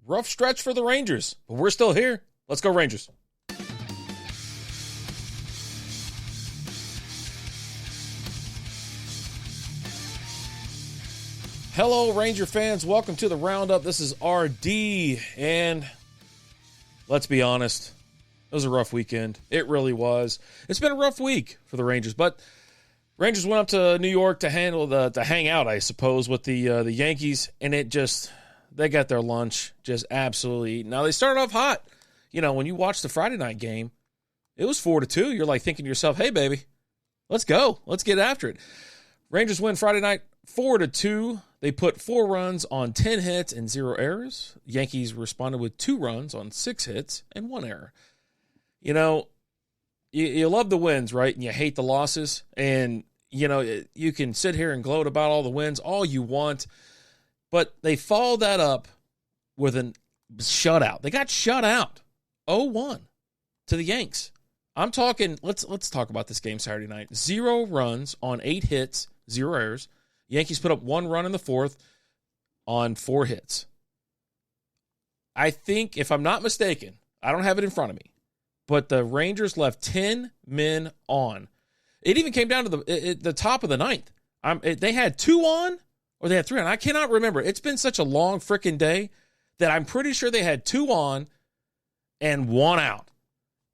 rough stretch for the Rangers, but we're still here. Let's go Rangers. Hello, Ranger fans. Welcome to the Roundup. This is RD, and let's be honest, it was a rough weekend. It really was. It's been a rough week for the Rangers, but Rangers went up to New York to hang out, I suppose, with the Yankees, and they got their lunch just absolutely. Now, they started off hot. You know, when you watch the Friday night game, it was 4-2. You're like thinking to yourself, hey, baby, let's go. Let's get after it. Rangers win Friday night 4-2. They put 4 runs on 10 hits and 0 errors. Yankees responded with 2 runs on 6 hits and 1 error. You know, you love the wins, right? And you hate the losses. And, you know, you can sit here and gloat about all the wins all you want. But they followed that up with a shutout. They got shut out 0-1 to the Yanks. I'm talking, let's talk about this game Saturday night. 0 runs on 8 hits, 0 errors. Yankees put up 1 run in the 4th on 4 hits. I think, if I'm not mistaken, I don't have it in front of me, but the Rangers left 10 men on. It even came down to the top of the 9th. They had 2 on, or they had 3 on. I cannot remember. It's been such a long freaking day that I'm pretty sure they had 2 on and 1 out.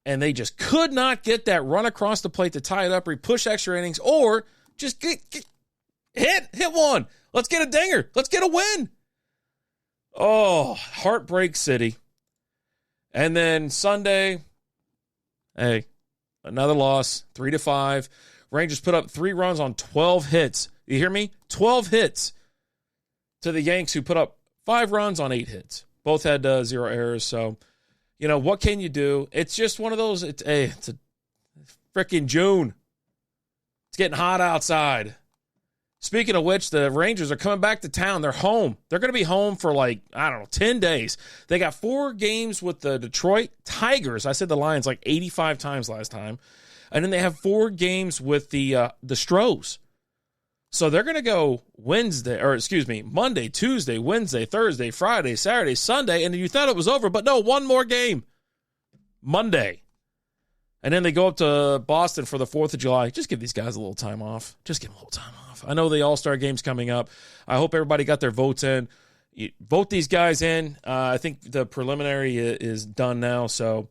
And they just could not get that run across the plate to tie it up, or push extra innings, or just hit one. Let's get a dinger. Let's get a win. Oh, heartbreak city. And then Sunday, hey, another loss, 3-5. Rangers put up 3 runs on 12 hits. You hear me? 12 hits to the Yanks, who put up 5 runs on 8 hits. Both had 0 errors. So, you know, what can you do? It's just one of those. It's a freaking June. It's getting hot outside. Speaking of which, the Rangers are coming back to town. They're home. They're going to be home for 10 days. They got 4 games with the Detroit Tigers. I said the Lions 85 times last time. And then they have 4 games with the Stros. So they're going to go Monday, Tuesday, Wednesday, Thursday, Friday, Saturday, Sunday. And you thought it was over, but no, 1 more game. Monday. And then they go up to Boston for the 4th of July. Just give these guys a little time off. Just give them a little time off. I know the All-Star game's coming up. I hope everybody got their votes in. Vote these guys in. I think the preliminary is done now. So,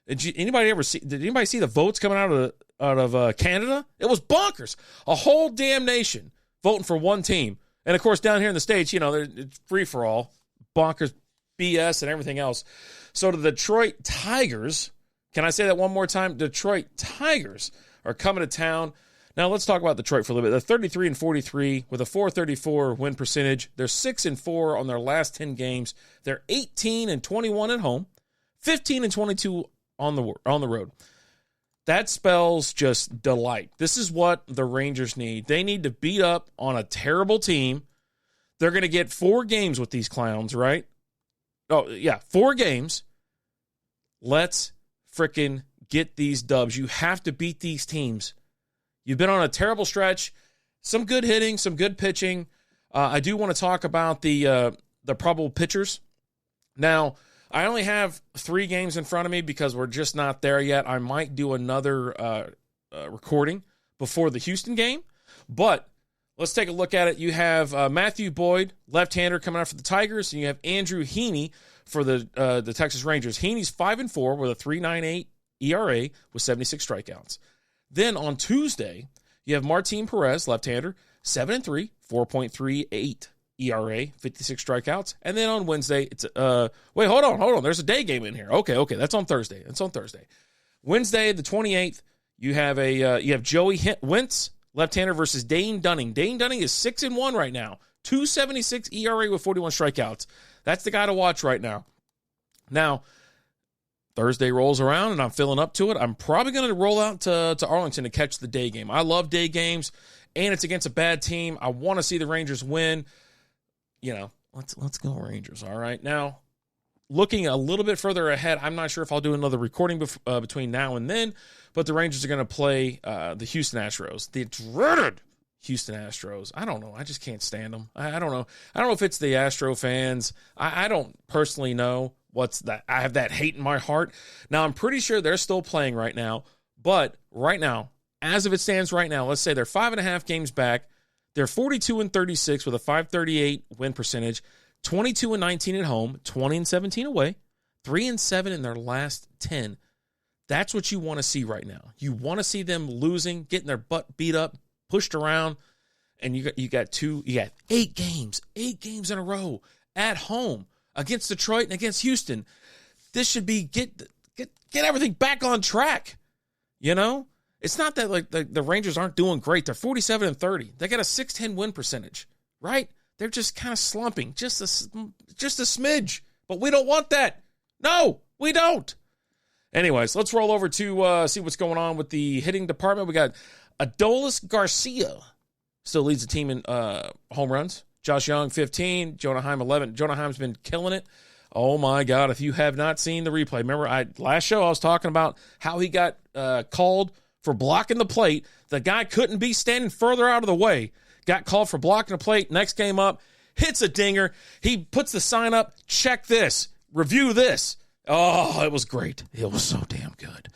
did anybody see the votes coming out of Canada? It was bonkers. A whole damn nation voting for one team. And, of course, down here in the States, you know, it's free-for-all. Bonkers, BS, and everything else. So, the Detroit Tigers... Can I say that one more time? Detroit Tigers are coming to town. Now let's talk about Detroit for a little bit. They're 33-43 with a .434 win percentage. They're 6-4 on their last 10 games. They're 18-21 at home, 15-22 on the road. That spells just delight. This is what the Rangers need. They need to beat up on a terrible team. They're going to get 4 games with these clowns, right? Oh, yeah, 4 games. Let's freaking get these dubs. You have to beat these teams. You've been on a terrible stretch. Some good hitting, some good pitching. I do want to talk about the probable pitchers. Now, I only have 3 games in front of me because we're just not there yet. I might do another recording before the Houston game, but let's take a look at it. You have Matthew Boyd, left-hander, coming out for the Tigers, and you have Andrew Heaney for the Texas Rangers. Heaney's 5-4 with a 3.98 ERA with 76 strikeouts. Then on Tuesday, you have Martin Perez, left-hander, 7-3, 4.38 ERA, 56 strikeouts. And then on Wednesday, it's wait, hold on. There's a day game in here. Okay, that's on Thursday. Wednesday, the 28th, you have Joey Wentz, left-hander, versus Dane Dunning. Dane Dunning is 6-1 right now, 2.76 ERA with 41 strikeouts. That's the guy to watch right now. Now, Thursday rolls around, and I'm filling up to it. I'm probably going to roll out to Arlington to catch the day game. I love day games, and it's against a bad team. I want to see the Rangers win. You know, let's go Rangers, all right? Now, looking a little bit further ahead, I'm not sure if I'll do another recording between now and then, but the Rangers are going to play the Houston Astros, the dreaded Houston Astros. I don't know. I just can't stand them. I don't know. I don't know if it's the Astro fans. I don't personally know what's that. I have that hate in my heart. Now, I'm pretty sure they're still playing right now. But right now, as of it stands right now, let's say they're 5.5 games back. They're 42-36 with a .538 win percentage, 22-19 at home, 20-17 away, 3-7 in their last 10. That's what you want to see right now. You want to see them losing, getting their butt beat up, pushed around, and you got 8 games in a row at home against Detroit and against Houston. This should be get everything back on track. You know, it's not that like the Rangers aren't doing great. They're 47-30. They got a .610 win percentage, right? They're just kind of slumping, just a smidge. But we don't want that. No, we don't. Anyways, let's roll over to see what's going on with the hitting department. We got Adolis Garcia still leads the team in home runs. Josh Young, 15. Jonah Heim, 11. Jonah Heim's been killing it. Oh, my God. If you have not seen the replay, remember last show I was talking about how he got called for blocking the plate. The guy couldn't be standing further out of the way. Got called for blocking the plate. Next game up, hits a dinger. He puts the sign up, check this, review this. Oh, it was great. It was so damn good.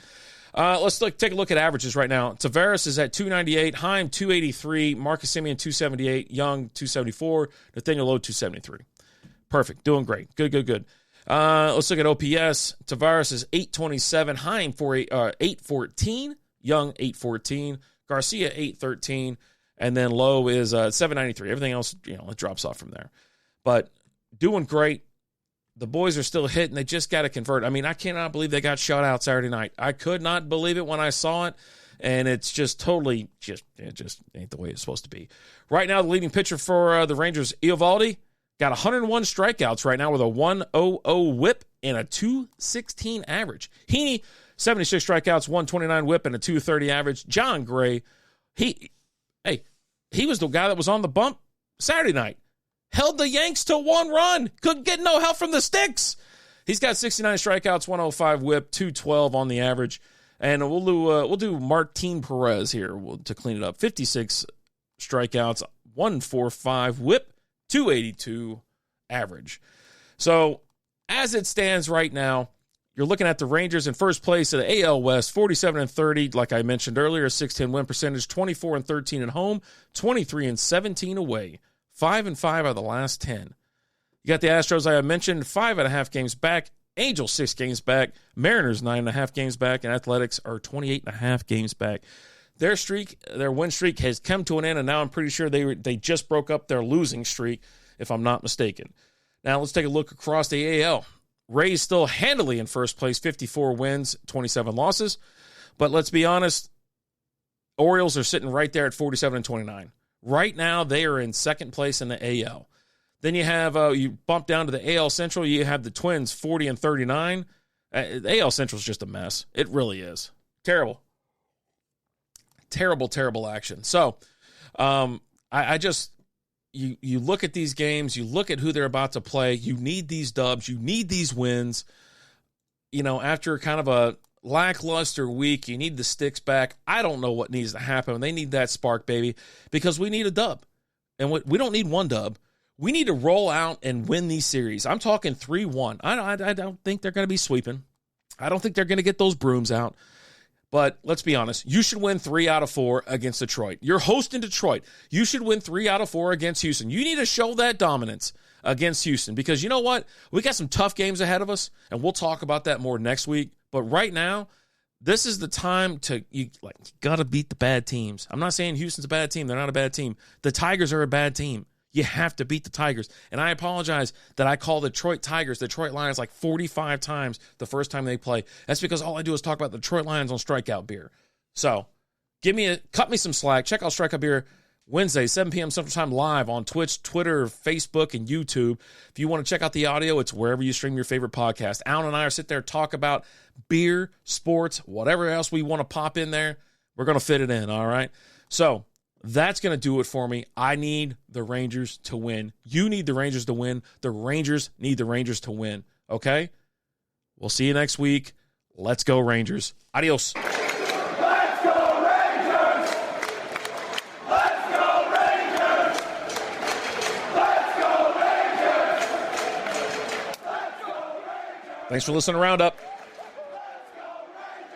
Let's take a look at averages right now. Tavares is at 298, Heim 283, Marcus Semien 278, Young 274, Nathaniel Lowe 273. Perfect. Doing great. Good. Let's look at OPS. Tavares is 827, Heim 814, Young 814, Garcia 813, and then Lowe is 793. Everything else, it drops off from there. But doing great. The boys are still hitting. They just got to convert. I mean, I cannot believe they got shut out Saturday night. I could not believe it when I saw it, and it's just totally it just ain't the way it's supposed to be. Right now, the leading pitcher for the Rangers, Eovaldi, got 101 strikeouts right now with a 1.00 whip and a 2.16 average. Heaney, 76 strikeouts, 1.29 whip, and a 2.30 average. John Gray, he was the guy that was on the bump Saturday night. Held the Yanks to 1 run. Couldn't get no help from the sticks. He's got 69 strikeouts, 105 whip, 212 on the average. And we'll do Martin Perez here to clean it up. 56 strikeouts, 145 whip, 282 average. So as it stands right now, you're looking at the Rangers in first place at the AL West, 47-30, like I mentioned earlier, 610 win percentage, 24-13 at home, 23-17 away. 5-5 out of the last 10. You got the Astros, I mentioned, 5.5 games back. Angels, 6 games back. Mariners, 9.5 games back. And Athletics are 28.5 games back. Their win streak has come to an end, and now I'm pretty sure they just broke up their losing streak, if I'm not mistaken. Now let's take a look across the AL. Rays still handily in first place, 54 wins, 27 losses. But let's be honest, Orioles are sitting right there at 47-29. Right now, they are in second place in the AL. Then you have, you bump down to the AL Central, you have the Twins 40-39. The AL Central is just a mess. It really is. Terrible action. So, I just, you look at these games, you look at who they're about to play, you need these dubs, you need these wins. After kind of a lackluster week, you need the sticks back. I don't know what needs to happen. They need that spark, baby, because we need a dub. And we don't need one dub. We need to roll out and win these series. I'm talking 3-1. I don't think they're going to be sweeping. I don't think they're going to get those brooms out. But let's be honest. You should win 3 out of 4 against Detroit. You're hosting Detroit. You should win 3 out of 4 against Houston. You need to show that dominance against Houston, because you know what? We got some tough games ahead of us, and we'll talk about that more next week. But right now, this is the time you got to beat the bad teams. I'm not saying Houston's a bad team. They're not a bad team. The Tigers are a bad team. You have to beat the Tigers. And I apologize that I call the Detroit Tigers, Detroit Lions, like 45 times the first time they play. That's because all I do is talk about the Detroit Lions on Strikeout Beer. So cut me some slack. Check out Strikeout Beer Wednesday, 7 p.m. Central Time, live on Twitch, Twitter, Facebook, and YouTube. If you want to check out the audio, it's wherever you stream your favorite podcast. Alan and I are sit there, talk about beer, sports, whatever else we want to pop in there. We're going to fit it in, all right? So that's going to do it for me. I need the Rangers to win. You need the Rangers to win. The Rangers need the Rangers to win, okay? We'll see you next week. Let's go, Rangers. Adios. Let's go, Rangers! Let's go! Thanks for listening to Roundup.